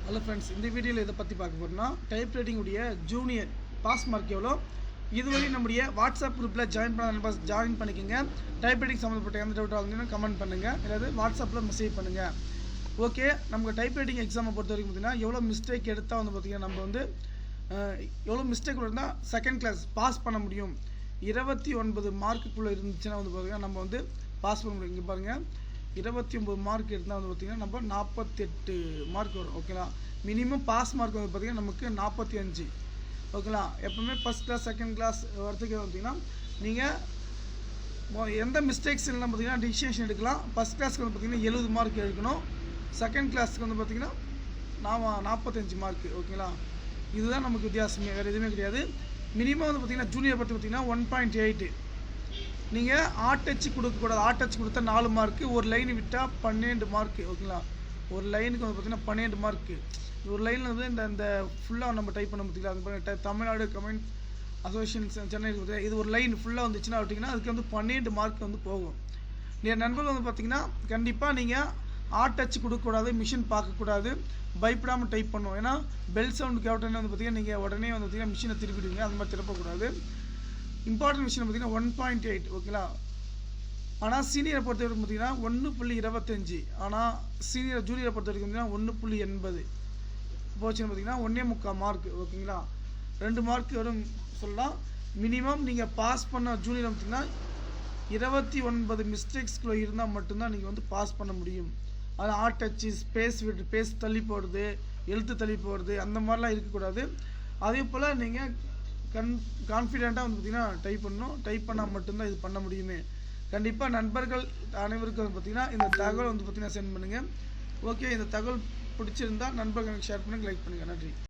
Hello friends, இந்த வீடியோவில் இதை பற்றி பார்க்க போகிறோம்னா டைப் ரைட்டிங் உடைய ஜூனியர் பாஸ் மார்க் எவ்வளோ. இதுவரை நம்முடைய வாட்ஸ்அப் குரூப்பில் ஜாயின் பண்ணிக்கோங்க. டைப் ரைட்டிங் சம்மந்தப்பட்ட எந்த டவுட்டாக இருந்தீங்கன்னா கமெண்ட் பண்ணுங்கள், இல்லாது வாட்ஸ்அப்பில் மெசேஜ் பண்ணுங்கள். ஓகே, நமக்கு டைப் ரைட்டிங் எக்ஸாமை பொறுத்த வரைக்கும் பார்த்தீங்கன்னா எவ்வளோ மிஸ்டேக் எடுத்தால் வந்து பார்த்திங்கன்னா நம்ம வந்து எவ்வளோ மிஸ்டேக் இருந்தால் செகண்ட் கிளாஸ் பாஸ் பண்ண முடியும். 29 மார்க்குள்ளே இருந்துச்சுன்னா வந்து பார்த்திங்கன்னா நம்ம வந்து பாஸ் பண்ண முடியும். இங்கே பாருங்கள், 29 மார்க் எடுத்தால் வந்து பார்த்திங்கன்னா நம்ம 48 மார்க் வரும். ஓகேங்களா, மினிமம் பாஸ் மார்க் வந்து பார்த்திங்கன்னா நமக்கு 45. ஓகேங்களா, எப்போவுமே ஃபஸ்ட் கிளாஸ் செகண்ட் கிளாஸ் வரத்துக்கு பார்த்திங்கன்னா நீங்கள் எந்த மிஸ்டேக்ஸ் இல்லைன்னா பார்த்திங்கன்னா டிசிஷன் எடுக்கலாம். ஃபஸ்ட் கிளாஸ்க்கு வந்து பார்த்திங்கன்னா 70 மார்க் எடுக்கணும். செகண்ட் கிளாஸுக்கு வந்து பார்த்திங்கன்னா 45 மார்க். ஓகேங்களா, இதுதான் நமக்கு வித்தியாசமே, வேறு எதுவுமே கிடையாது. மினிமம் வந்து பார்த்திங்கன்னா ஜூனியர் பற்றி பார்த்திங்கன்னா 1.8. நீங்கள் ஆர்ட் டச் கொடுக்கக்கூடாது. ஆர்ட் டச் கொடுத்தா 4 மார்க்கு, ஒரு லைன் விட்டால் 12 மார்க்கு. ஓகேங்களா, ஒரு லைனுக்கு வந்து பார்த்திங்கன்னா 12 மார்க்கு. ஒரு லைனில் வந்து இந்த ஃபுல்லாக நம்ம டைப் பண்ண பார்த்திங்களா, தமிழ்நாடு கமெண்ட் அசோசியேஷன் சென்னை இருக்குது. இது ஒரு லைன் ஃபுல்லாக வந்துச்சுன்னா அப்படின்னா அதுக்கு வந்து 12 மார்க் வந்து போகும். நீங்கள் நண்பர்கள் வந்து பார்த்திங்கன்னா கண்டிப்பாக நீங்கள் ஆர்ட் டச் கொடுக்கக்கூடாது, மிஷின் பார்க்கக்கூடாது, பயப்படாமல் டைப் பண்ணுவோம். ஏன்னா பெல் சவுண்டு கேட்டோன்னே வந்து பார்த்திங்கன்னா நீங்கள் உடனே வந்து பார்த்திங்கன்னா மிஷினை திருப்பிடுவீங்க. அந்த மாதிரி திருப்பக்கூடாது. இம்பார்ட்டன்ட் விஷயம் பார்த்திங்கன்னா 1.8. ஓகேங்களா, ஆனால் சீனியரை பொறுத்த வரைக்கும் பார்த்திங்கன்னா 1.25. ஆனால் சீனியர் ஜூனியரை பொறுத்த வரைக்கும் பார்த்திங்கன்னா 1.80 போச்சுன்னு பார்த்திங்கன்னா 1.25 மார்க். ஓகேங்களா, 2 மார்க் வரும் சொல்லலாம். மினிமம் நீங்கள் பாஸ் பண்ண ஜூனியர் பார்த்திங்கன்னா 29 மிஸ்டேக்ஸ்குள்ளே இருந்தால் மட்டும்தான் நீங்கள் வந்து பாஸ் பண்ண முடியும். அது ஆர்ட் டச்சு, ஸ்பேஸ் தள்ளி போடுறது, எழுத்து தள்ளி போடுறது, அந்த மாதிரிலாம் இருக்கக்கூடாது. அதே போல் நீங்கள் கான்ஃபிடெண்ட்டாக வந்து பார்த்திங்கன்னா டைப் பண்ணணும். டைப் பண்ணால் மட்டும்தான் இது பண்ண முடியுமே. கண்டிப்பாக நண்பர்கள் அனைவருக்கும் வந்து பார்த்திங்கன்னா இந்த தகவல் வந்து பார்த்திங்கன்னா சென்ட் பண்ணுங்கள். ஓகே, இந்த தகவல் பிடிச்சிருந்தால் நண்பர்களுக்கு ஷேர் பண்ணுங்கள், லைக் பண்ணுங்கள். நன்றி.